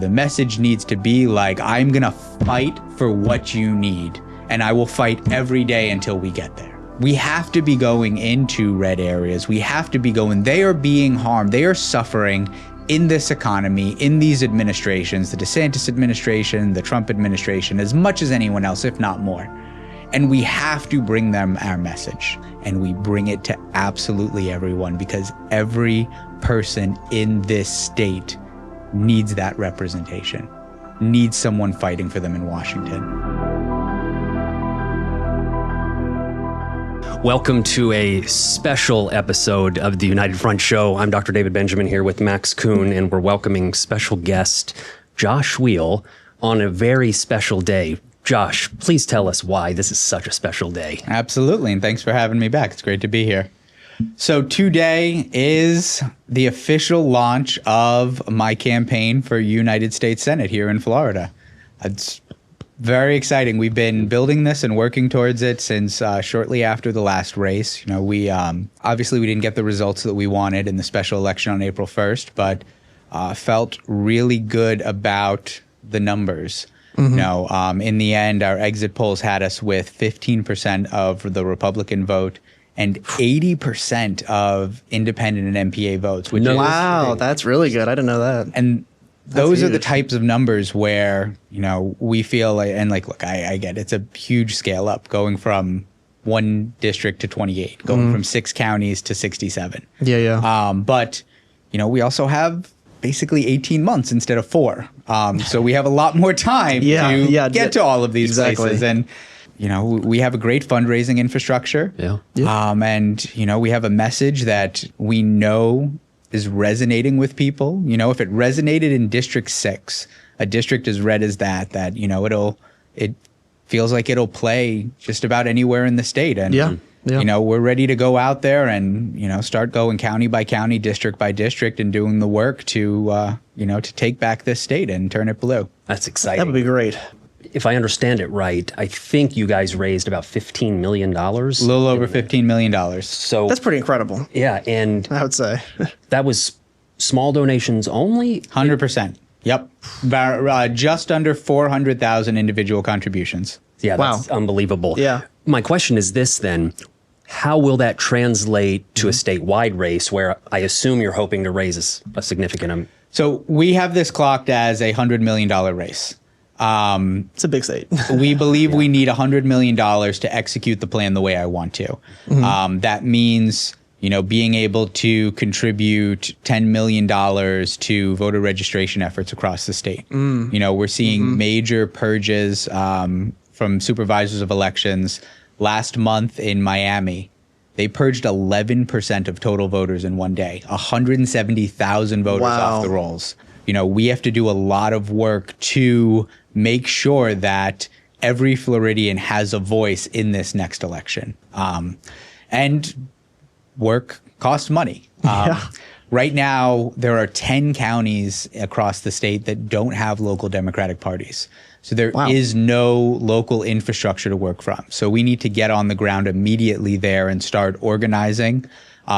The message needs to be like, I'm gonna fight for what you need, and I will fight every day until we get there. We have to be going into red areas. We have to be going, they are being harmed. They are suffering in this economy, in these administrations, the DeSantis administration, the Trump administration, as much as anyone else, if not more. And we have to bring them our message, and we bring it to absolutely everyone, because every person in this state needs that representation, needs someone fighting for them in Washington. Welcome to a special episode of the United Front Show. I'm Dr. David Benjamin here with Max Kuhn, and we're welcoming special guest Josh Weil on a very special day. Josh, please tell us why this is such a special day. Absolutely, and thanks for having me back. It's great to be here. So today is the official launch of my campaign for United States Senate here in Florida. It's very exciting. We've been building this and working towards it since shortly after the last race. You know, we obviously we didn't get the results that we wanted in the special election on April 1st, but felt really good about the numbers. Mm-hmm. You know, in the end, our exit polls had us with 15% of the Republican vote and 80% of independent and MPA votes. Which wow, that's really good. I didn't know that. And those are the types of numbers where, you know, we feel like, and like, look, I get it's a huge scale up going from one district to 28, going from 6 counties to 67. Yeah. But, you know, we also have basically 18 months instead of 4. So we have a lot more time to get to all of these places. And, you know, we have a great fundraising infrastructure. And, you know, we have a message that we know is resonating with people. You know, if it resonated in District 6, a district as red as that, you know, it feels like it'll play just about anywhere in the state. And, you know, we're ready to go out there and, you know, start going county by county, district by district, and doing the work to, you know, to take back this state and turn it blue. That's exciting. That would be great. If I understand it right, I think you guys raised about $15 million. A little over $15 million. So that's pretty incredible. Yeah, and I would say that was small donations only? 100%. Yep. Just under 400,000 individual contributions. Yeah, that's unbelievable. Yeah. My question is this then. How will that translate to a statewide race where I assume you're hoping to raise a significant amount? So we have this clocked as a $100 million race. It's a big state. We believe we need $100 million to execute the plan the way I want to. That means, you know, being able to contribute $10 million to voter registration efforts across the state. You know, we're seeing major purges from supervisors of elections. Last month in Miami, they purged 11% of total voters in one day, 170,000 voters off the rolls. You know, we have to do a lot of work to make sure that every Floridian has a voice in this next election. And work costs money. Right now, there are 10 counties across the state that don't have local Democratic parties. So there is no local infrastructure to work from. So we need to get on the ground immediately there and start organizing.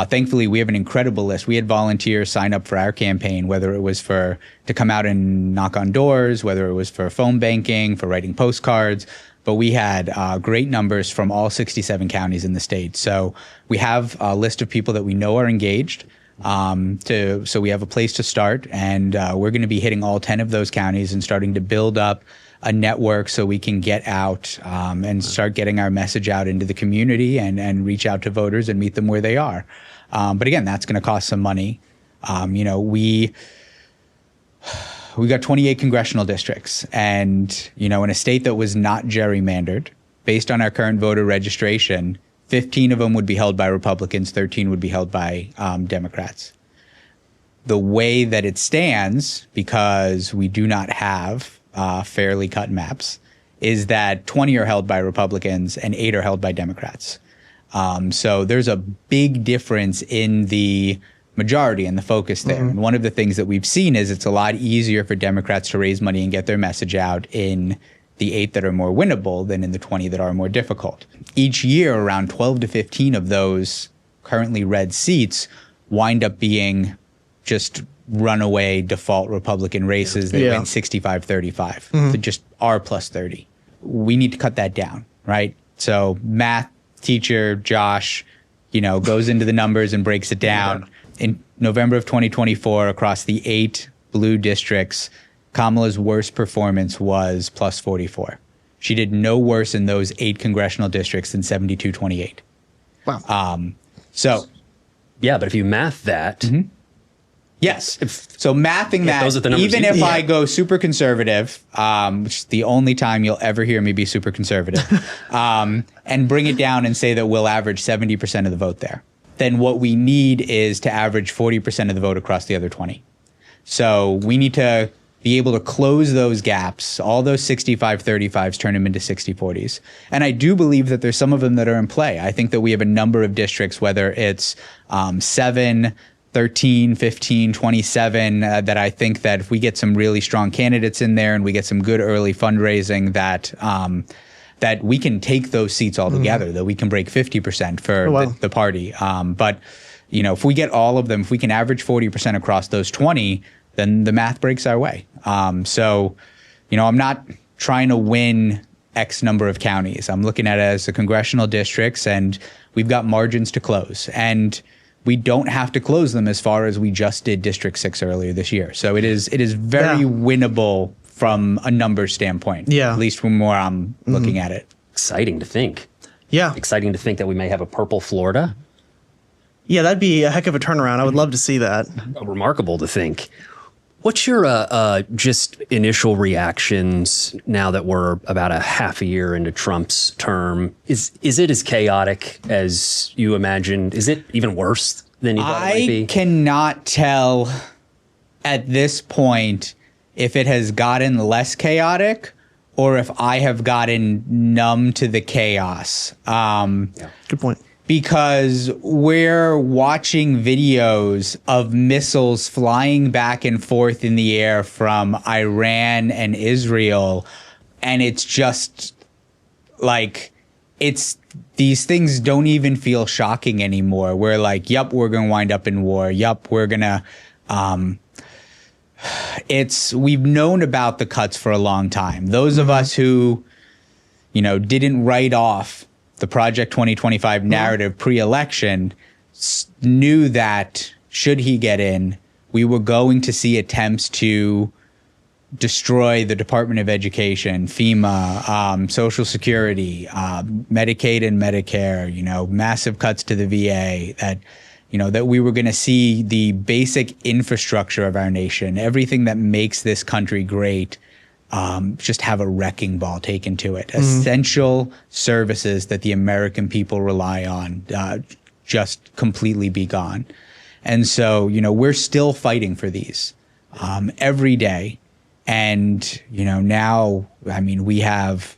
Thankfully, we have an incredible list. We had volunteers sign up for our campaign, whether it was to come out and knock on doors, whether it was for phone banking, for writing postcards. But we had great numbers from all 67 counties in the state. So we have a list of people that we know are engaged. So we have a place to start, and we're going to be hitting all 10 of those counties and starting to build up a network so we can get out and start getting our message out into the community and reach out to voters and meet them where they are. But again, that's going to cost some money. You know, we got 28 congressional districts, and, you know, in a state that was not gerrymandered, based on our current voter registration, 15 of them would be held by Republicans, 13 would be held by Democrats. The way that it stands, because we do not have fairly cut maps, is that 20 are held by Republicans and 8 are held by Democrats. So there's a big difference in the majority and the focus there. And one of the things that we've seen is it's a lot easier for Democrats to raise money and get their message out in the 8 that are more winnable than in the 20 that are more difficult. Each year, around 12 to 15 of those currently red seats wind up being just runaway default Republican races that Yeah. went 65-35, so just R plus 30. We need to cut that down, right? So math teacher Josh, goes into the numbers and breaks it down. In November of 2024, across the 8 blue districts, Kamala's worst performance was plus 44. She did no worse in those 8 congressional districts than 72-28. Wow. Yeah, but if you math that, Yes. So mathing that, those are the numbers even you- if Yeah. I go super conservative, which is the only time you'll ever hear me be super conservative, and bring it down and say that we'll average 70% of the vote there, then what we need is to average 40% of the vote across the other 20. So we need to be able to close those gaps, all those 65-35s, turn them into 60-40s. And I do believe that there's some of them that are in play. I think that we have a number of districts, whether it's 7, 13, 15, 27, that I think that if we get some really strong candidates in there and we get some good early fundraising, that we can take those seats all together, that we can break 50% for the party. But, if we get all of them, if we can average 40% across those 20, then the math breaks our way. I'm not trying to win X number of counties. I'm looking at it as the congressional districts, and we've got margins to close. And we don't have to close them as far as we just did District 6 earlier this year. So it is very winnable from a numbers standpoint. Yeah. At least from where I'm looking at it. exciting to think. Yeah. Exciting to think that we may have a purple Florida. Yeah, that'd be a heck of a turnaround. I would love to see that. Remarkable to think. What's your just initial reactions now that we're about a half a year into Trump's term? Is it as chaotic as you imagined? Is it even worse than you thought it might be? I cannot tell at this point if it has gotten less chaotic or if I have gotten numb to the chaos. Good point. Because we're watching videos of missiles flying back and forth in the air from Iran and Israel. And it's just like, these things don't even feel shocking anymore. We're like, yup, we're going to wind up in war. Yup, we're going to, we've known about the cuts for a long time. Those of us who, didn't write off the Project 2025 narrative pre-election knew that should he get in, we were going to see attempts to destroy the Department of Education, FEMA, Social Security, Medicaid and Medicare, massive cuts to the VA, that we were going to see the basic infrastructure of our nation, everything that makes this country great, just have a wrecking ball taken to it. Essential services that the American people rely on just completely be gone. And so, we're still fighting for these every day. And, now, we have,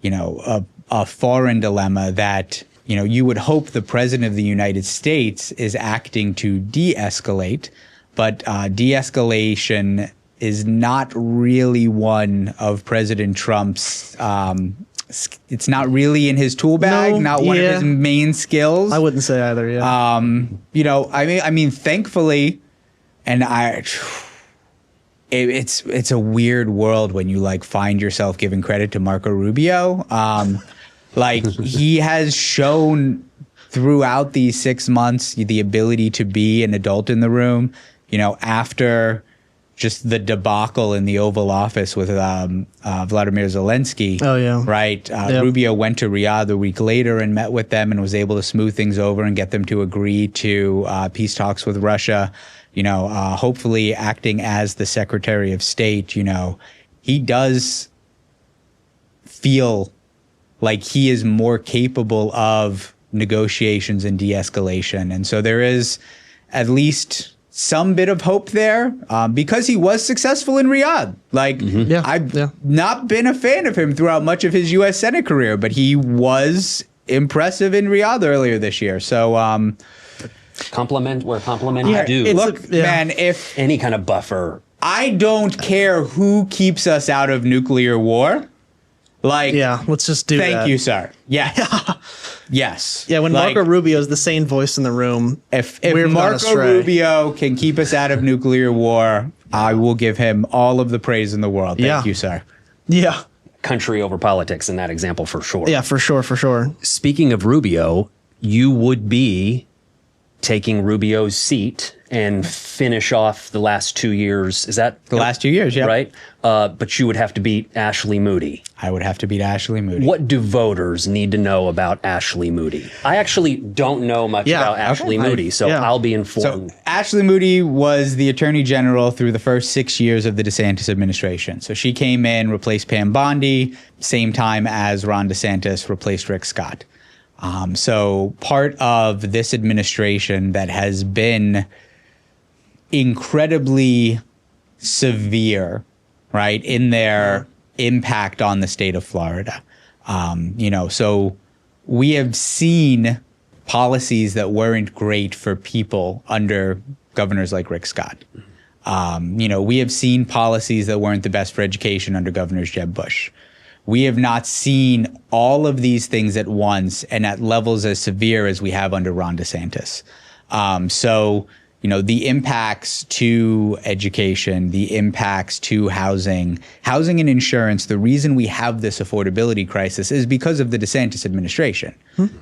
a foreign dilemma that, you would hope the president of the United States is acting to de-escalate, but de-escalation is not really one of President Trump's, it's not really in his tool bag, one of his main skills. I wouldn't say either, yeah. Thankfully, and it's a weird world when you find yourself giving credit to Marco Rubio. He has shown throughout these 6 months the ability to be an adult in the room, after just the debacle in the Oval Office with Vladimir Zelensky. Oh, yeah. Right? Rubio went to Riyadh a week later and met with them and was able to smooth things over and get them to agree to peace talks with Russia. Hopefully acting as the Secretary of State, he does feel like he is more capable of negotiations and de-escalation. And so there is at least some bit of hope there because he was successful in Riyadh. I've not been a fan of him throughout much of his U.S. Senate career, but he was impressive in Riyadh earlier this year. So Compliment where compliment is due. Look, man, if any kind of buffer. I don't care who keeps us out of nuclear war. Like, Yeah, let's just do that. thank you, sir. Yes. Yes. Yeah, when Like, Marco Rubio is the sane voice in the room, if we've gone Marco astray. Rubio can keep us out of nuclear war, I will give him all of the praise in the world. Thank Yeah. you, sir. Yeah. Country over politics in that example for sure. Yeah, for sure, for sure. Speaking of Rubio, you would be taking Rubio's seat and finish off the last 2 years. Is that The last 2 years, yeah. right? But you would have to beat Ashley Moody. I would have to beat Ashley Moody. What do voters need to know about Ashley Moody? I actually don't know much Yeah, about Ashley okay. Moody, so Yeah. I'll be So informed. Ashley Moody was the attorney general through the first 6 years of the DeSantis administration. So she came in, replaced Pam Bondi, same time as Ron DeSantis replaced Rick Scott. So part of this administration that has been incredibly severe, right, in their impact on the state of Florida. So we have seen policies that weren't great for people under governors like Rick Scott. We have seen policies that weren't the best for education under Governors Jeb Bush. We have not seen all of these things at once and at levels as severe as we have under Ron DeSantis. The impacts to education, the impacts to housing and insurance, the reason we have this affordability crisis is because of the DeSantis administration.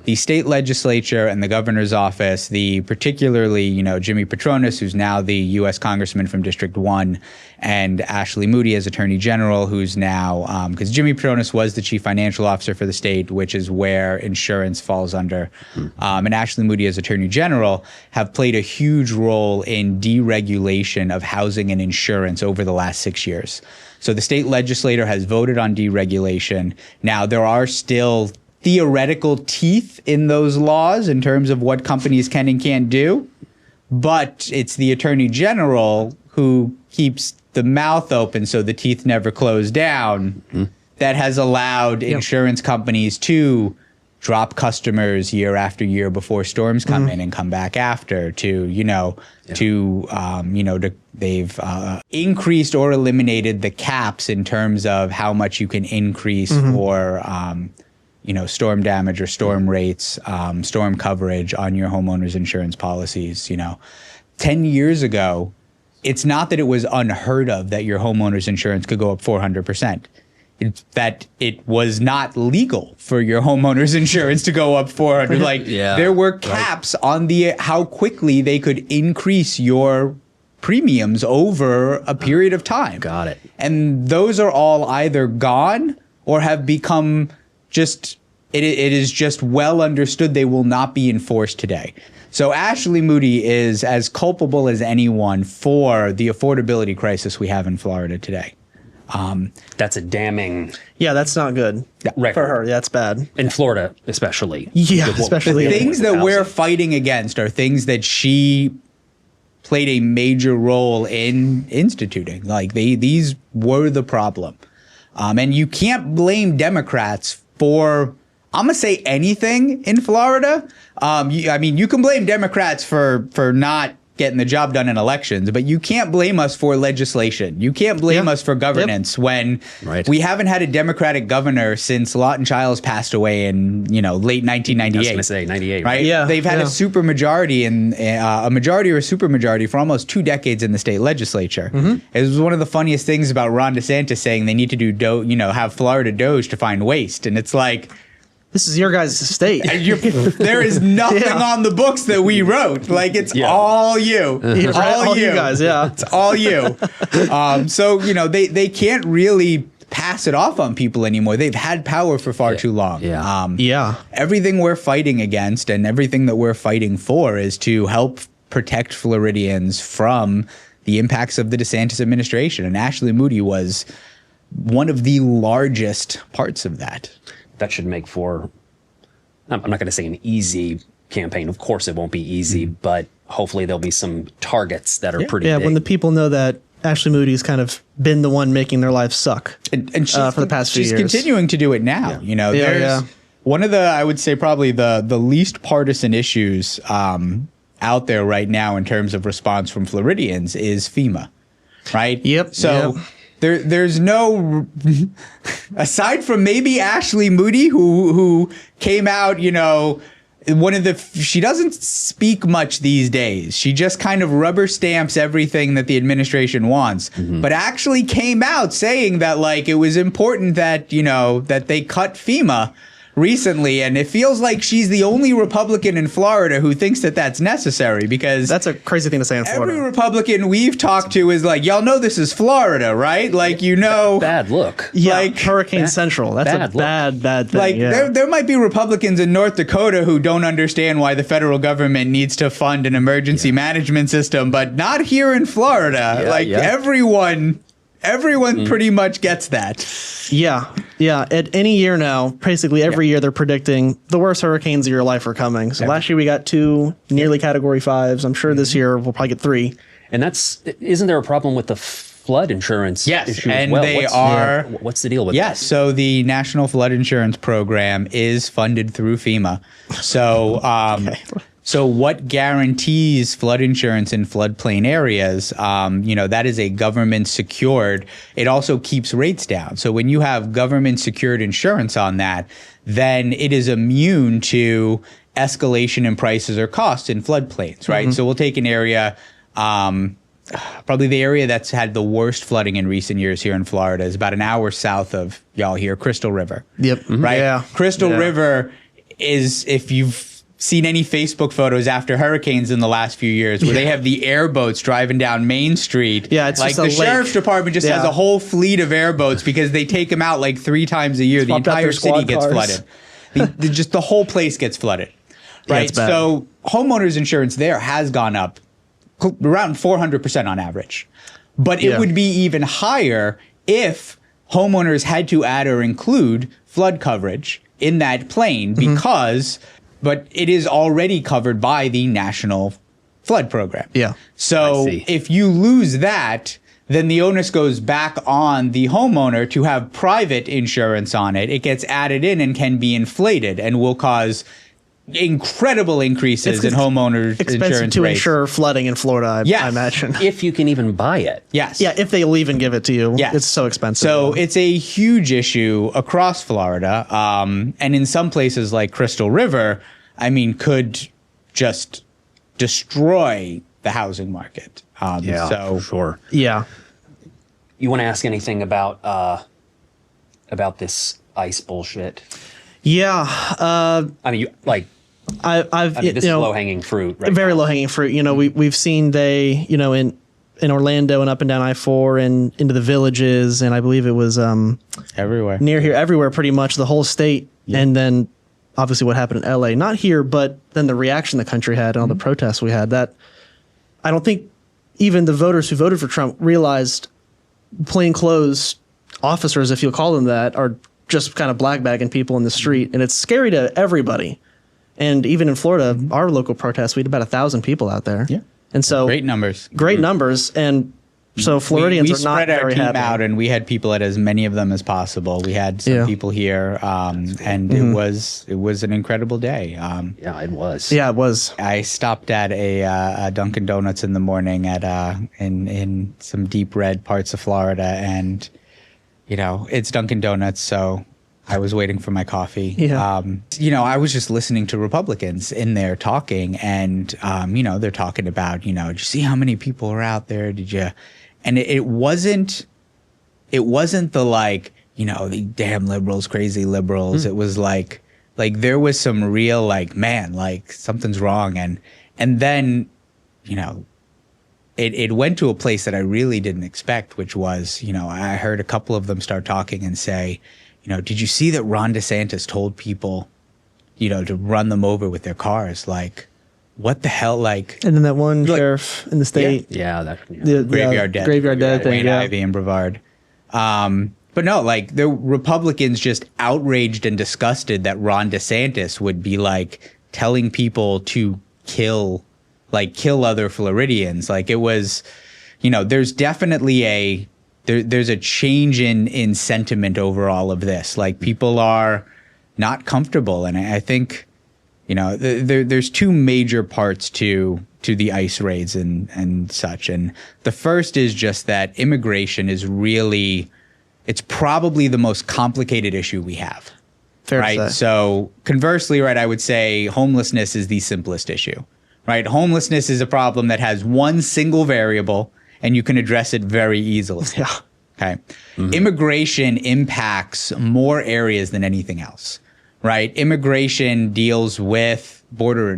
The state legislature and the governor's office, particularly, Jimmy Patronis, who's now the U.S. congressman from District 1, and Ashley Moody as attorney general, who's now, because Jimmy Patronis was the chief financial officer for the state, which is where insurance falls under, and Ashley Moody as attorney general have played a huge role in deregulation of housing and insurance over the last 6 years. So the state legislature has voted on deregulation. Now, there are still theoretical teeth in those laws in terms of what companies can and can't do, but it's the attorney general who keeps the mouth open so the teeth never close down that has allowed insurance companies to drop customers year after year before storms come in and come back after they've increased or eliminated the caps in terms of how much you can increase for storm damage or storm rates, storm coverage on your homeowner's insurance policies. 10 years ago, it's not that it was unheard of that your homeowner's insurance could go up 400%. It's that it was not legal for your homeowner's insurance to go up 400. There were caps on how quickly they could increase your premiums over a period of time. Got it. And those are all either gone or have become it is just well understood they will not be enforced today. So Ashley Moody is as culpable as anyone for the affordability crisis we have in Florida today. That's a damning Yeah, that's not good record. for her. That's bad. In Florida, especially. Yeah, With what- especially. with Things the that we're housing. fighting against are things that she played a major role in instituting. These were the problem. And you can't blame Democrats for, I'm going to say anything in Florida. You can blame Democrats for not getting the job done in elections, but you can't blame us for legislation. You can't blame us for governance when we haven't had a Democratic governor since Lawton Childs passed away in late 1998. I was going to say 98. Right? Yeah, They've had a supermajority and a majority or a supermajority for almost 2 decades in the state legislature. It was one of the funniest things about Ron DeSantis saying they need to do have Florida Doge to find waste, and it's like, This is your guys' state. there is nothing on the books that we wrote. It's all you. All you guys, yeah. It's all you. They can't really pass it off on people anymore. They've had power for far too long. Everything we're fighting against and everything that we're fighting for is to help protect Floridians from the impacts of the DeSantis administration. And Ashley Moody was one of the largest parts of that. That should make for, I'm not going to say an easy campaign. Of course, it won't be easy, but hopefully there'll be some targets that are pretty big. When the people know that Ashley Moody's kind of been the one making their lives suck and she's, for the past few years. She's continuing to do it now. There's one of the, I would say probably the least partisan issues out there right now in terms of response from Floridians is FEMA, right? Yep. So there's no aside from maybe Ashley Moody, who came out, she doesn't speak much these days. She just kind of rubber stamps everything that the administration wants, but actually came out saying that like it was important that, that they cut FEMA recently. And it feels like she's the only Republican in Florida who thinks that that's necessary, because that's a crazy thing to say in Florida. Every Republican we've talked to is like, y'all know this is Florida, right? Like, bad look. Yeah, like Hurricane Central. That's a bad thing. Like there might be Republicans in North Dakota who don't understand why the federal government needs to fund an emergency management system, but not here in Florida. Everyone pretty much gets that. Yeah. At any year now, basically every year they're predicting the worst hurricanes of your life are coming. So last year we got 2 nearly Category 5s. I'm sure this year we'll probably get 3. And isn't there a problem with the flood insurance issue as well? What's the deal with that? Yes, so the National Flood Insurance Program is funded through FEMA. So So what guarantees flood insurance in floodplain areas? That is a government secured. It also keeps rates down. So when you have government secured insurance on that, then it is immune to escalation in prices or costs in floodplains, right? So we'll take an area, probably the area that's had the worst flooding in recent years here in Florida is about an hour south of y'all here, Crystal River. Yep. Right? Yeah. Crystal River is, if you've seen any Facebook photos after hurricanes in the last few years where they have the airboats driving down Main Street. Yeah, it's like just a the lake. sheriff's department just has a whole fleet of airboats because they take them out like 3 times a year. The entire city gets flooded. Just the whole place gets flooded. Right. It's bad. So homeowners insurance there has gone up around 400% on average. But it would be even higher if homeowners had to add or include flood coverage in that plane but it is already covered by the National Flood Program. Yeah. So if you lose that, then the onus goes back on the homeowner to have private insurance on it. It gets added in and can be inflated and will cause incredible increases in homeowners insurance to rates. insure flooding in Florida, I imagine. If you can even buy it. Yes. Yeah, if they'll even give it to you. Yes. It's so expensive. So it's a huge issue across Florida. And in some places like Crystal River, could just destroy the housing market. For sure. Yeah. You want to ask anything about this ICE bullshit? Yeah. This is low-hanging fruit, right? Very now. low-hanging fruit. We've seen in Orlando and up and down I-4 and into the villages, and I believe it was everywhere near here, everywhere, pretty much the whole state. Yeah. And then obviously what happened in LA, not here, but then the reaction the country had and all the protests we had. That I don't think even the voters who voted for Trump realized plainclothes officers, if you'll call them that, are just kind of blackbagging people in the street, and it's scary to everybody. And even in Florida, our local protests, we had about 1,000 people out there. Yeah. And so great numbers. And so Floridians are not very happy. We spread our team out, and we had people at as many of them as possible. We had some people here, and it was an incredible day. It was. Yeah, it was. I stopped at a Dunkin' Donuts in the morning in some deep red parts of Florida, and it's Dunkin' Donuts, so I was waiting for my coffee. Yeah. I was just listening to Republicans in there talking, and they're talking about, did you see how many people are out there? Did you? And it wasn't the the damn liberals, crazy liberals. It was like there was some real something's wrong, and then it went to a place that I really didn't expect, which was I heard a couple of them start talking and say, did you see that Ron DeSantis told people, to run them over with their cars? Like, what the hell? Like, and then that one sheriff in the state. The Graveyard Dead. Graveyard Dead thing. Wayne Ivey and Brevard. But no, the Republicans just outraged and disgusted that Ron DeSantis would be telling people to kill other Floridians. It was, there's definitely there's a change in sentiment over all of this. People are not comfortable. And I think, there's 2 major parts to the ICE raids and such. And the first is just that immigration is really it's probably the most complicated issue we have. Fair right? to say. So conversely, right, I would say homelessness is the simplest issue, right? Homelessness is a problem that has one single variable and you can address it very easily. Yeah. Okay. Immigration impacts more areas than anything else, right? Immigration deals with border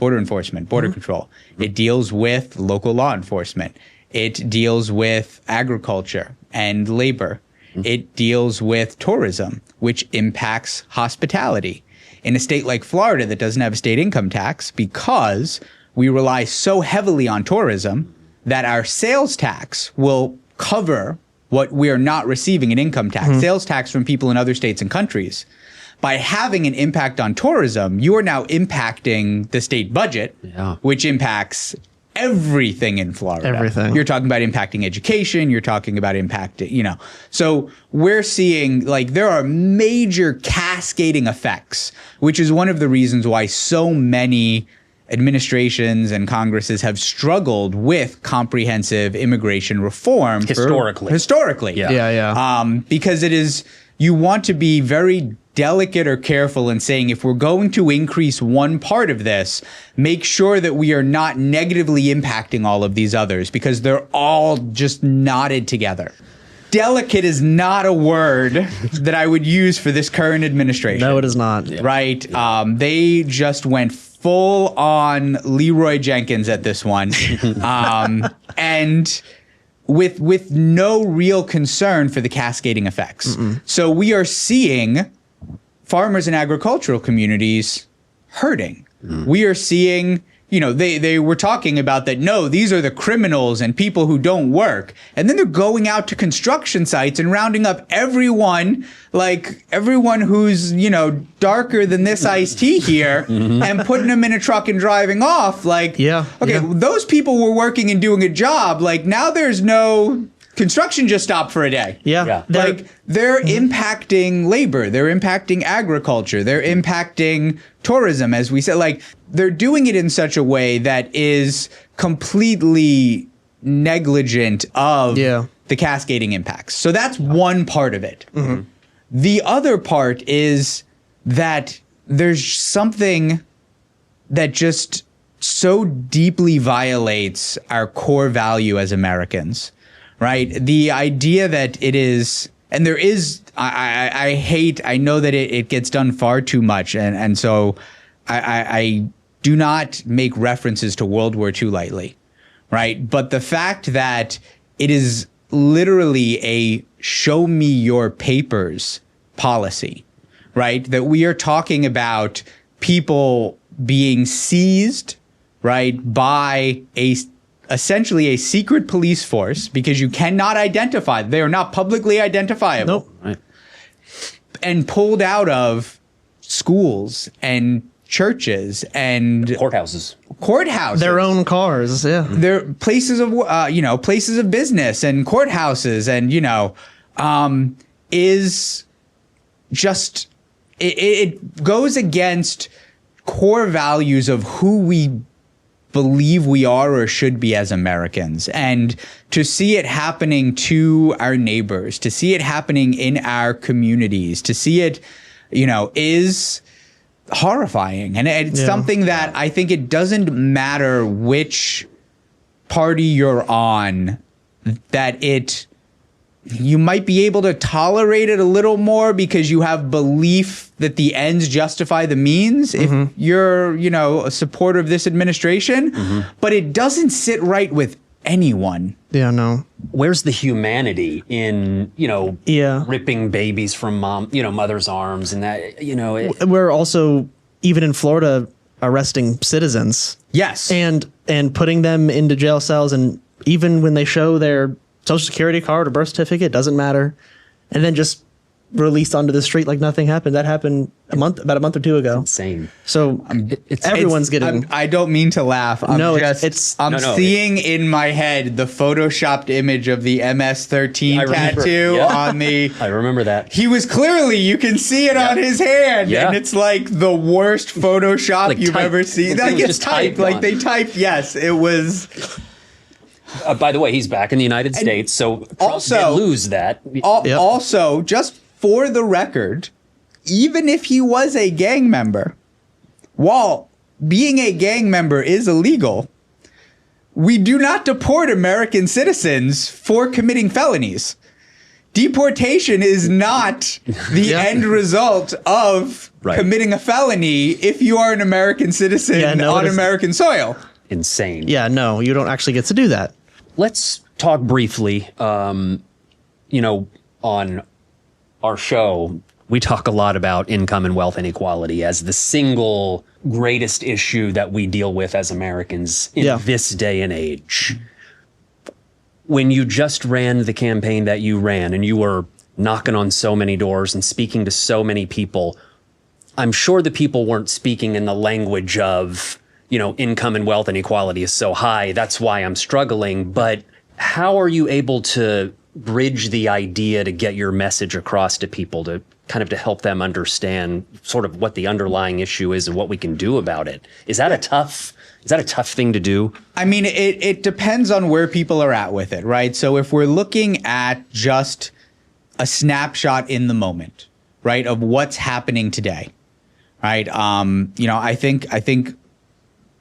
enforcement, border control. It deals with local law enforcement. It deals with agriculture and labor. It deals with tourism, which impacts hospitality. In a state like Florida that doesn't have a state income tax, because we rely so heavily on tourism that our sales tax will cover what we are not receiving in income tax, sales tax from people in other states and countries. By having an impact on tourism, you are now impacting the state budget, which impacts everything in Florida. Everything. You're talking about impacting education. You're talking about impacting, So we're seeing there are major cascading effects, which is one of the reasons why so many administrations and Congresses have struggled with comprehensive immigration reform. Historically. Yeah. Because you want to be very delicate or careful in saying, if we're going to increase one part of this, make sure that we are not negatively impacting all of these others, because they're all just knotted together. Delicate is not a word that I would use for this current administration. No, it is not. Right? They just went full on Leroy Jenkins at this one. And with no real concern for the cascading effects. So we are seeing farmers and agricultural communities hurting. We are seeing, they were talking about that, no, these are the criminals and people who don't work. And then they're going out to construction sites and rounding up everyone who's, darker than this iced tea here and putting them in a truck and driving off. Those people were working and doing a job. Now there's no construction, just stopped for a day. Yeah. They're impacting labor. They're impacting agriculture. They're impacting tourism, as we said. They're doing it in such a way that is completely negligent of the cascading impacts. So that's one part of it. The other part is that there's something that just so deeply violates our core value as Americans. Right? The idea that it is, and there is, I know that it gets done far too much. And so I do not make references to World War II lightly. Right? But the fact that it is literally a show me your papers policy, right? That we are talking about people being seized, right, by essentially a secret police force, because you cannot identify. They are not publicly identifiable. Nope. Right. And pulled out of schools and churches and Courthouses. Their own cars. Yeah. They're places of, places of business and courthouses and, is just, it goes against core values of who we believe we are or should be as Americans. And to see it happening to our neighbors, to see it happening in our communities, to see it, is horrifying. And it's something that I think it doesn't matter which party you're on, that you might be able to tolerate it a little more because you have belief that the ends justify the means if you're, a supporter of this administration, but it doesn't sit right with anyone. Yeah, no. Where's the humanity in, ripping babies from mother's arms and that, We're also, even in Florida, arresting citizens. Yes. And putting them into jail cells, and even when they show their Social Security card or birth certificate, doesn't matter, and then just released onto the street like nothing happened. That happened about a month or two ago. It's insane. So everyone's getting. I don't mean to laugh. I'm seeing in my head the photoshopped image of the MS-13 tattoo on the. I remember that. He was clearly, you can see it on his hand, and it's like the worst Photoshop you've ever seen. It's typed. They typed. Yes, it was. By the way, he's back in the United States, so Trump also did lose that. Also, just for the record, even if he was a gang member, while being a gang member is illegal, we do not deport American citizens for committing felonies. Deportation is not the end result of committing a felony if you are an American citizen on American soil. Insane. Yeah, no, you don't actually get to do that. Let's talk briefly, on our show, we talk a lot about income and wealth inequality as the single greatest issue that we deal with as Americans in this day and age. When you just ran the campaign that you ran and you were knocking on so many doors and speaking to so many people, I'm sure the people weren't speaking in the language of, income and wealth inequality is so high, that's why I'm struggling. But how are you able to bridge the idea to get your message across to people, to kind of to help them understand sort of what the underlying issue is and what we can do about it? Is that a tough thing to do? I mean, it depends on where people are at with it, right? So if we're looking at just a snapshot in the moment, right, of what's happening today, right? I think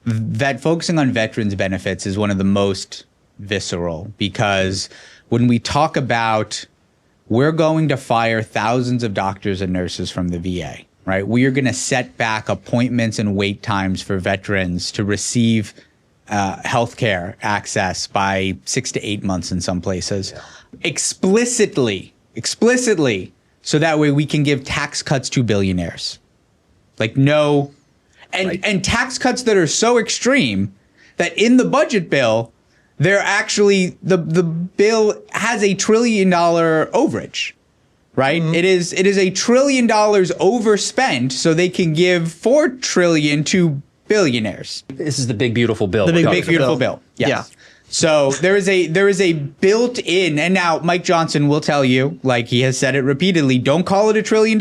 that focusing on veterans benefits is one of the most visceral, because when we talk about we're going to fire thousands of doctors and nurses from the VA, right? We are going to set back appointments and wait times for veterans to receive healthcare access by 6 to 8 months in some places, explicitly, so that way we can give tax cuts to billionaires. And tax cuts that are so extreme that in the budget bill, they're actually, the bill has $1 trillion overage, right? Mm-hmm. It is $1 trillion overspent so they can give $4 trillion to billionaires. This is the big, beautiful bill. The big beautiful bill. Yes. Yeah. So there is a built-in, and now Mike Johnson will tell you, like he has said it repeatedly, don't call it $1 trillion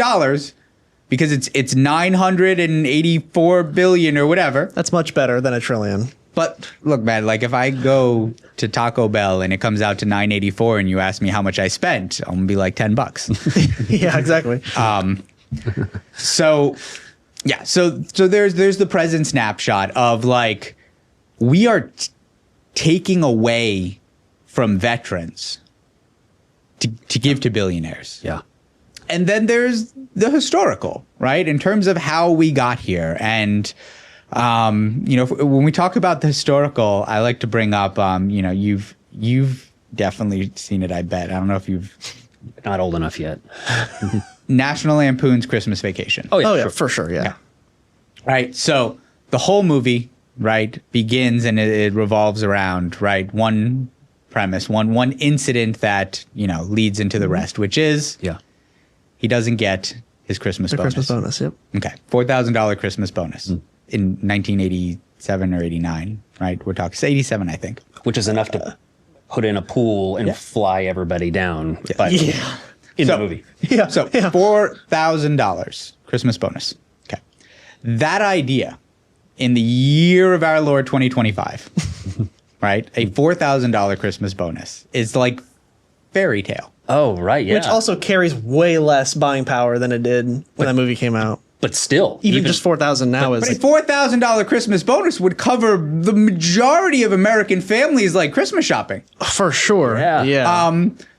because it's 984 billion or whatever. That's much better than $1 trillion. But look, man, like if I go to Taco Bell and it comes out to 984 and you ask me how much I spent, I'm gonna be like $10. Yeah, exactly. So there's the present snapshot of like we are taking away from veterans to give to billionaires. Yeah. And then there's the historical, right? In terms of how we got here. And when we talk about the historical, I like to bring up, you've definitely seen it, I bet. I don't know if you've... Not old enough yet. National Lampoon's Christmas Vacation. Oh, yeah, for sure, yeah. Right, so the whole movie, right, begins and it revolves around, right, one premise, one incident that, leads into the rest, which is he doesn't get his Christmas bonus. Christmas bonus, yep. Okay, $4,000 Christmas bonus. In 1987 or 89, right? We're talking 87, I think. Which is enough to put in a pool and fly everybody down. Yeah. But in the movie. Yeah. So $4,000 Christmas bonus. Okay. That idea in the year of our Lord 2025, right? A $4,000 Christmas bonus is like fairy tale. Oh, right. Yeah. Which also carries way less buying power than it did when that movie came out. But still, even just $4,000 now is. But a $4,000 Christmas bonus would cover the majority of American families like Christmas shopping. For sure. Yeah.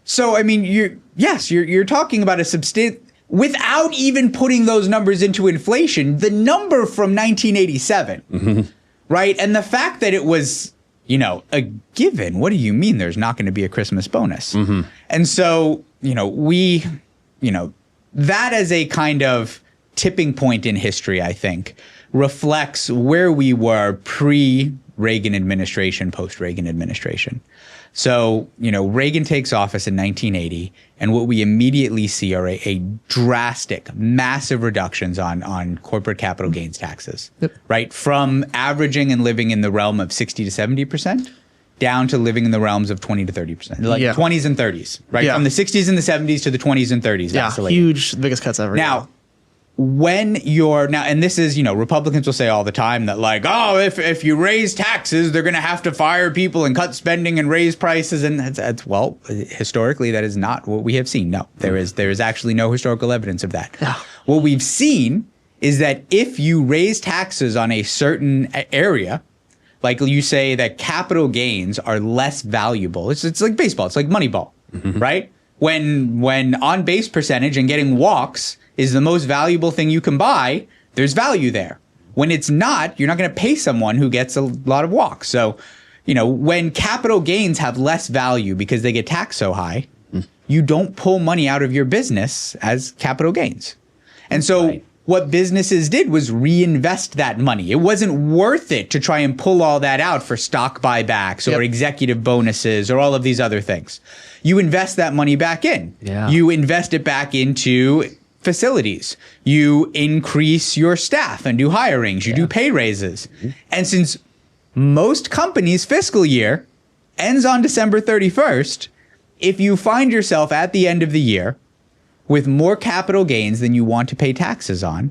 So I mean, you're talking about a substantial, without even putting those numbers into inflation, the number from 1987, right? And the fact that it was, a given. What do you mean there's not going to be a Christmas bonus? And so, that as a kind of tipping point in history, I think, reflects where we were pre-Reagan administration, post-Reagan administration. So, Reagan takes office in 1980, and what we immediately see are a drastic, massive reductions on corporate capital gains taxes, right? From averaging and living in the realm of 60 to 70% down to living in the realms of 20 to 30%, like 20s and 30s, right? From the 60s and the 70s to the 20s and 30s. Yeah, huge, the biggest cuts ever. Now, when you're now, and this is, Republicans will say all the time that like, oh, if you raise taxes, they're going to have to fire people and cut spending and raise prices. And well, historically, that is not what we have seen. No, there is actually no historical evidence of that. Yeah. What we've seen is that if you raise taxes on a certain area, like you say that capital gains are less valuable. It's like baseball. It's like Moneyball, right? When on base percentage and getting walks is the most valuable thing you can buy, there's value there. When it's not, you're not going to pay someone who gets a lot of walks. So, when capital gains have less value because they get taxed so high, you don't pull money out of your business as capital gains. And so what businesses did was reinvest that money. It wasn't worth it to try and pull all that out for stock buybacks or executive bonuses or all of these other things. You invest that money back in. Yeah. You invest it back into facilities. You increase your staff and do hirings. You do pay raises. And since most companies' fiscal year ends on December 31st, if you find yourself at the end of the year with more capital gains than you want to pay taxes on,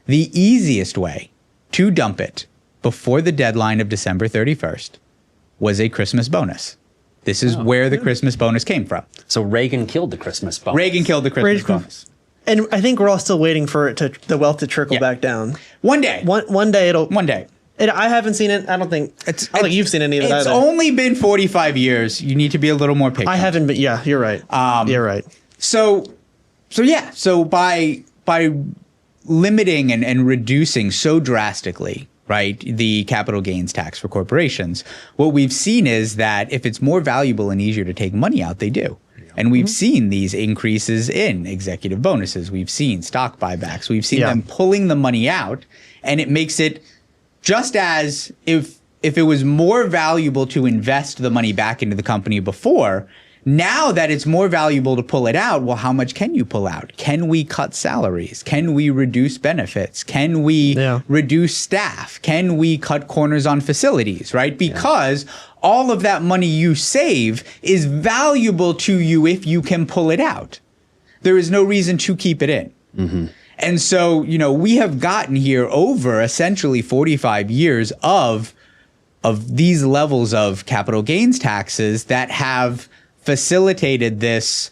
the easiest way to dump it before the deadline of December 31st was a Christmas bonus. This is where the Christmas bonus came from. So Reagan killed the Christmas bonus. Reagan killed the Christmas bonus. And I think we're all still waiting for the wealth to trickle back down. One day. One day it'll. One day. I haven't seen it. I don't think you've seen it either. It's only been 45 years. You need to be a little more patient. I haven't been. Yeah, you're right. You're right. So by limiting and reducing so drastically, right, the capital gains tax for corporations, what we've seen is that if it's more valuable and easier to take money out, they do. And we've seen these increases in executive bonuses. We've seen stock buybacks. We've seen them pulling the money out. And it makes it just as if it was more valuable to invest the money back into the company before, now that it's more valuable to pull it out, well, how much can you pull out? Can we cut salaries? Can we reduce benefits? Can we reduce staff? Can we cut corners on facilities, right? Because all of that money you save is valuable to you if you can pull it out. There is no reason to keep it in. And so, we have gotten here over essentially 45 years of these levels of capital gains taxes that have facilitated this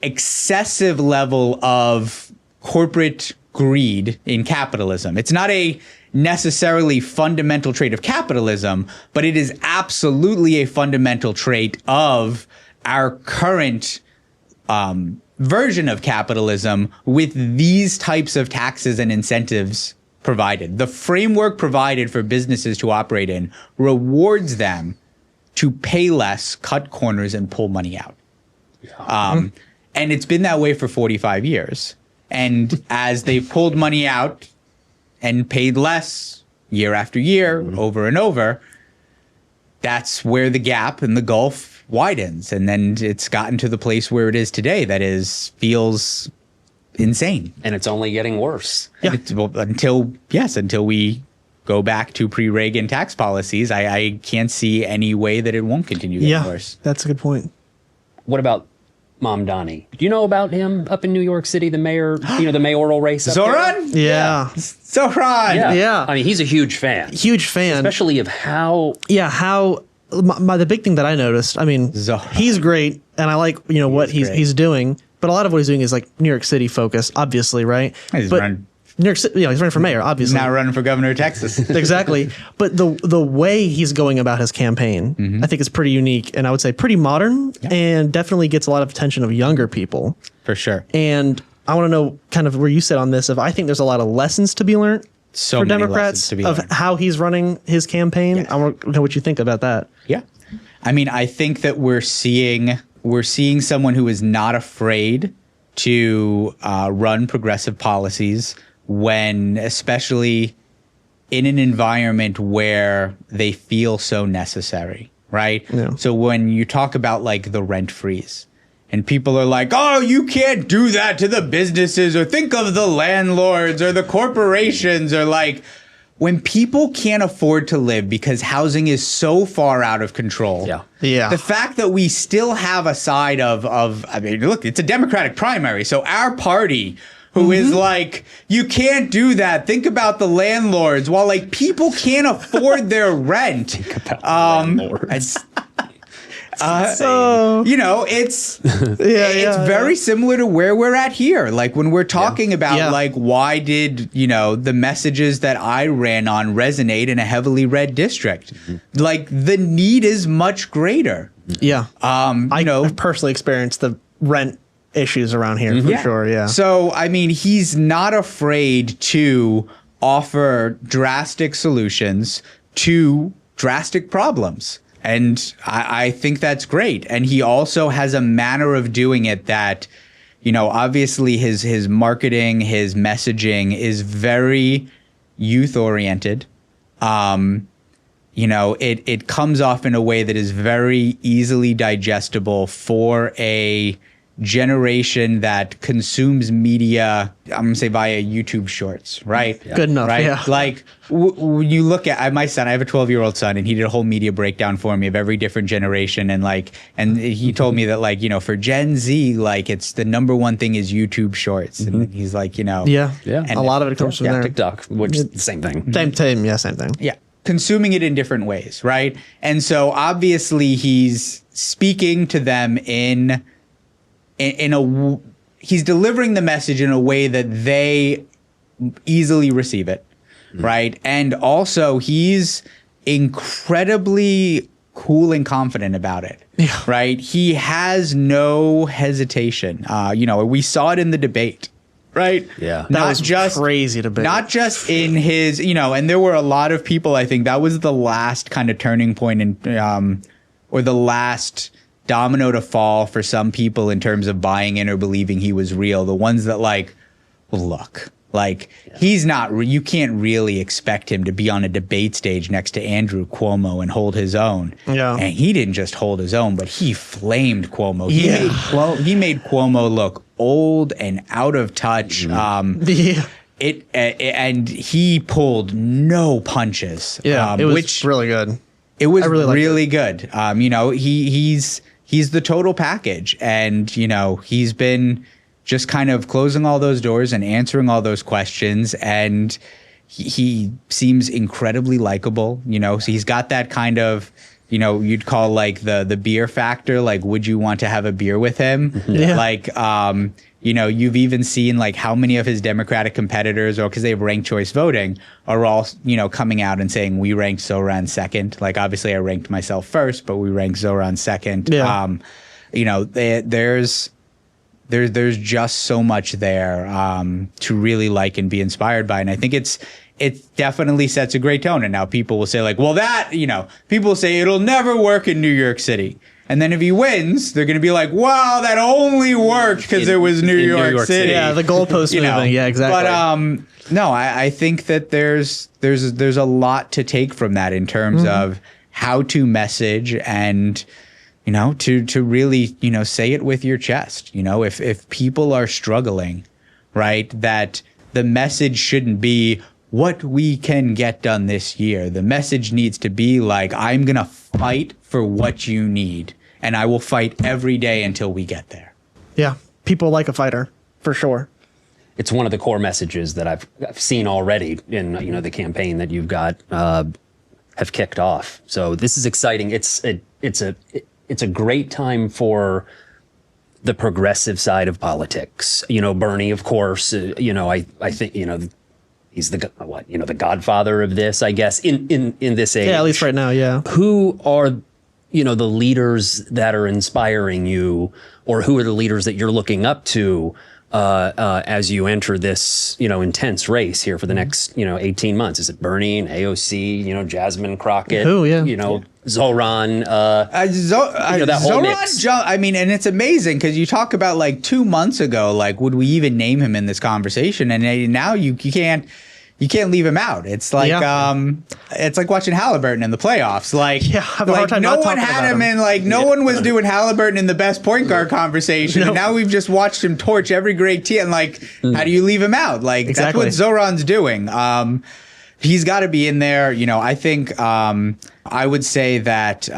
excessive level of corporate greed in capitalism. It's not a necessarily fundamental trait of capitalism, but it is absolutely a fundamental trait of our current version of capitalism with these types of taxes and incentives provided. The framework provided for businesses to operate in rewards them to pay less, cut corners, and pull money out. And it's been that way for 45 years. And as they pulled money out and paid less year after year, over and over, that's where the gap and the gulf widens. And then it's gotten to the place where it is today that feels insane. And it's only getting worse. Yeah. Until we go back to pre-Reagan tax policies, I can't see any way that it won't continue getting worse. That's a good point. What about Mamdani? Do you know about him up in New York City, the mayor, the mayoral race? Zoran? Yeah. Zoran. Yeah. I mean, he's a huge fan. Huge fan. Especially of how... the big thing that I noticed, I mean, Zoran. he's great, and I like, what he's doing, but a lot of what he's doing is like New York City focused, obviously, right? He's but running. New York City, he's running for mayor, obviously. Now running for governor of Texas. Exactly. But the way he's going about his campaign, I think is pretty unique, and I would say pretty modern, and definitely gets a lot of attention of younger people. For sure. And I want to know kind of where you sit on this. I think there's a lot of lessons to be learned So for many Democrats lessons to be of learned. how he's running his campaign. Yes. I want to know what you think about that. Yeah. I mean, I think that we're seeing someone who is not afraid to run progressive policies when, especially in an environment where they feel so necessary, right? Yeah. So when you talk about like the rent freeze and people are like, oh, you can't do that to the businesses, or think of the landlords or the corporations, or like, when people can't afford to live because housing is so far out of control. Yeah. The fact that we still have a side of I mean, look, it's a Democratic primary. So our party who is like, you can't do that. Think about the landlords. While like people can't afford their rent. Think about the landlords. You know, it's very similar to where we're at here. Like when we're talking about like, why did, you know, the messages that I ran on resonate in a heavily red district? Like the need is much greater. Yeah. I've personally experienced the rent issues around here for sure. Yeah. So, I mean, he's not afraid to offer drastic solutions to drastic problems. And I think that's great. And he also has a manner of doing it that, you know, obviously his marketing, his messaging is very youth oriented. You know, it comes off in a way that is very easily digestible for a generation that consumes media, I'm going to say via YouTube shorts, right? Yeah. Good enough, right? yeah. Like when you look at my son, I have a 12-year-old son, and he did a whole media breakdown for me of every different generation. And like, and he told me that like, you know, for Gen Z, like it's the number one thing is YouTube shorts. And he's like, you know. Yeah. And a lot of it comes from there. TikTok, which is the same thing. Same thing. Yeah. Consuming it in different ways, right? And so obviously he's speaking to them he's delivering the message in a way that they easily receive it, right? And also he's incredibly cool and confident about it, right? He has no hesitation. You know, we saw it in the debate, right? Yeah. That was just crazy debate. Not just in his, you know, and there were a lot of people, I think that was the last kind of turning point in, or the last domino to fall for some people in terms of buying in or believing he was real. The ones that like, well, look, like he's not, you can't really expect him to be on a debate stage next to Andrew Cuomo and hold his own. Yeah. And he didn't just hold his own, but he flamed Cuomo. He made Cuomo look old and out of touch. And he pulled no punches. Yeah, it was really good. It was really good. You know, he's the total package, and you know he's been just kind of closing all those doors and answering all those questions, and he seems incredibly likable. You know, so he's got that kind of, you know, you'd call like the beer factor. Like, would you want to have a beer with him? Yeah. Like, you know, you've even seen like how many of his Democratic competitors, or because they have ranked choice voting, are all, you know, coming out and saying we ranked Zoran second. Like, obviously I ranked myself first, but we ranked Zoran second. Yeah. You know, there's just so much there to really like and be inspired by. And I think it definitely sets a great tone. And now people will say like, well, that, you know, people say it'll never work in New York City. And then if he wins, they're going to be like, wow, that only worked because it was New York City. Yeah, the goalpost moving. Yeah, exactly. But no, I think that there's a lot to take from that in terms of how to message and, you know, to really, you know, say it with your chest. You know, if people are struggling, right, that the message shouldn't be what we can get done this year. The message needs to be like, I'm going to fight for what you need. And I will fight every day until we get there. Yeah, people like a fighter, for sure. It's one of the core messages that I've seen already in, you know, the campaign that you've got have kicked off. So this is exciting. It's a great time for the progressive side of politics. You know, Bernie, of course. You know, I think, you know, he's the godfather of this, I guess, in this age. Yeah, at least right now. Yeah. Who are, you know, the leaders that are inspiring you, or who are the leaders that you're looking up to as you enter this, you know, intense race here for the next, you know, 18 months? Is it Bernie and AOC, you know, Jasmine Crockett, you know, Zoran, that whole mix. I mean, and it's amazing because you talk about like 2 months ago, like, would we even name him in this conversation? And now you can't leave him out. It's like it's like watching Halliburton in the playoffs. Like, I have a hard time no not one talking had about him in, like, no one was doing Halliburton in the best point guard conversation. And now we've just watched him torch every great team. And like, how do you leave him out? Like, that's what Zoran's doing. He's got to be in there. You know, I think I would say that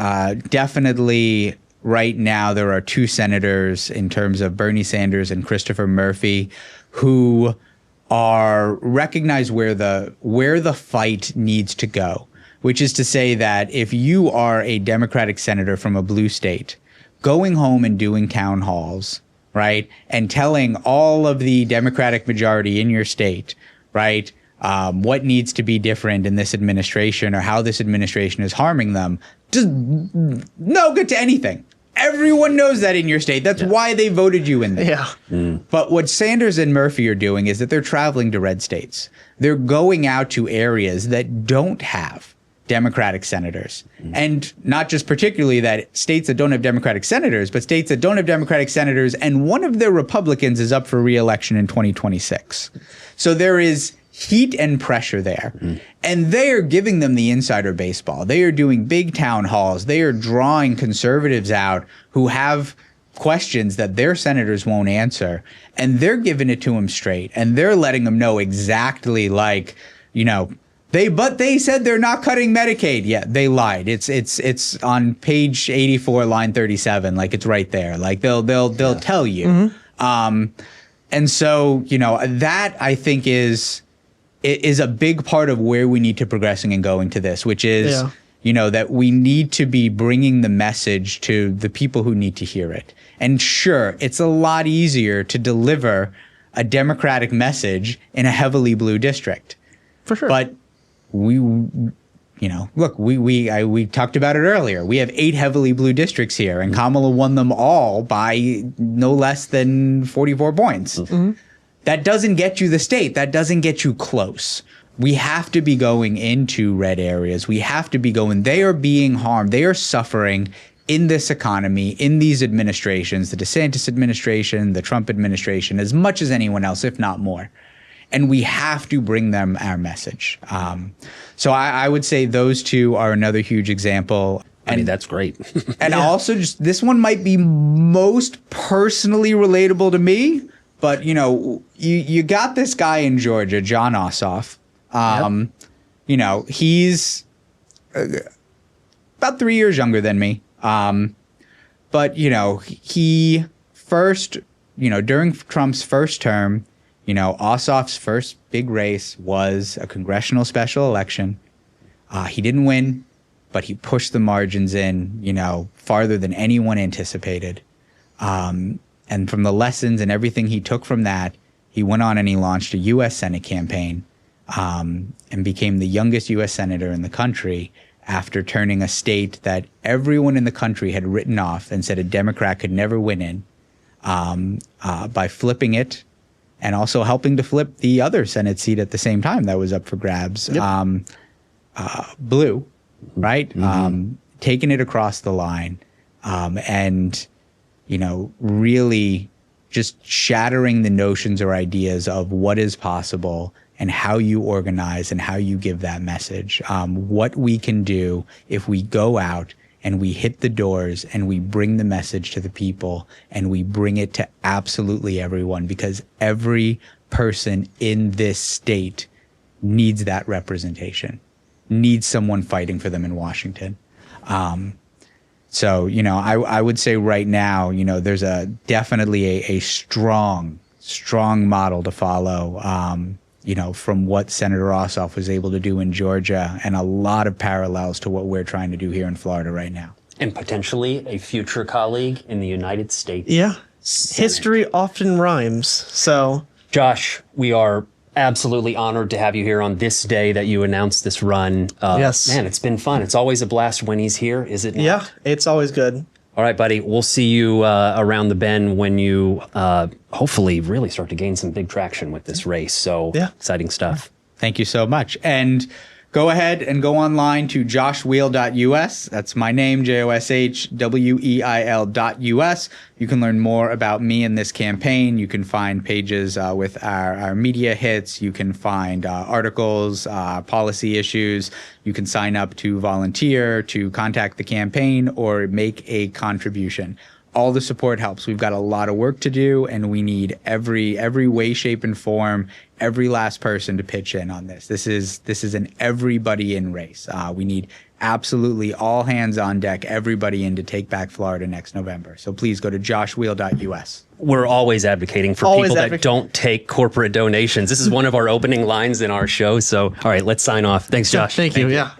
definitely right now there are two senators in terms of Bernie Sanders and Christopher Murphy who are recognize where the fight needs to go, which is to say that if you are a Democratic senator from a blue state, going home and doing town halls, right, and telling all of the Democratic majority in your state, right, what needs to be different in this administration or how this administration is harming them, does no good to anything. Everyone knows that in your state. That's why they voted you in there. Yeah. But what Sanders and Murphy are doing is that they're traveling to red states. They're going out to areas that don't have Democratic senators. And not just particularly that states that don't have Democratic senators, but states that don't have Democratic senators and one of their Republicans is up for re-election in 2026. So there is heat and pressure there. And they are giving them the insider baseball. They are doing big town halls. They are drawing conservatives out who have questions that their senators won't answer. And they're giving it to them straight. And they're letting them know exactly like, you know, they said they're not cutting Medicaid. Yeah, they lied. It's on page 84, line 37. Like it's right there. Like they'll tell you. And so, you know, that I think is a big part of where we need to progressing and going to this, which is, you know, that we need to be bringing the message to the people who need to hear it. And sure, it's a lot easier to deliver a Democratic message in a heavily blue district. For sure. But we, you know, look, we talked about it earlier. We have 8 heavily blue districts here, and Kamala won them all by no less than 44 points. That doesn't get you the state. That doesn't get you close. We have to be going into red areas. We have to be going. They are being harmed. They are suffering in this economy, in these administrations, the DeSantis administration, the Trump administration, as much as anyone else, if not more. And we have to bring them our message. So I would say those two are another huge example. I mean, that's great. And also, just this one might be most personally relatable to me. But, you know, you got this guy in Georgia, John Osaf. You know, he's about 3 years younger than me. But, you know, he first, you know, during Trump's first term, you know, Osaf's first big race was a congressional special election. He didn't win, but he pushed the margins in, you know, farther than anyone anticipated. And from the lessons and everything he took from that, he went on and he launched a U.S. Senate campaign and became the youngest U.S. senator in the country after turning a state that everyone in the country had written off and said a Democrat could never win in by flipping it and also helping to flip the other Senate seat at the same time that was up for grabs. Blue, right? Taking it across the line and you know, really just shattering the notions or ideas of what is possible and how you organize and how you give that message. What we can do if we go out and we hit the doors and we bring the message to the people and we bring it to absolutely everyone, because every person in this state needs that representation, needs someone fighting for them in Washington. So, you know, I would say right now, you know, there's definitely a strong model to follow, you know, from what Senator Ossoff was able to do in Georgia, and a lot of parallels to what we're trying to do here in Florida right now. And potentially a future colleague in the United States. Yeah. Senate. History often rhymes. So, Josh, we are absolutely honored to have you here on this day that you announced this run. Yes. Man, it's been fun. It's always a blast when he's here, is it not? yeah, it's always good. All right, buddy. We'll see you around the bend when you hopefully really start to gain some big traction with this race. So exciting stuff. Thank you so much. And go ahead and go online to joshweil.us. That's my name, JOSHWEIL.us. You can learn more about me and this campaign. You can find pages with our media hits. You can find articles, policy issues. You can sign up to volunteer, to contact the campaign, or make a contribution. All the support helps. We've got a lot of work to do, and we need every way, shape, and form, every last person to pitch in on this. This is an everybody in race. We need absolutely all hands on deck, everybody in to take back Florida next November. So please go to joshweil.us. We're always advocating for people that don't take corporate donations. This is one of our opening lines in our show. So, all right, let's sign off. Thanks, Josh. Thank you. Yeah.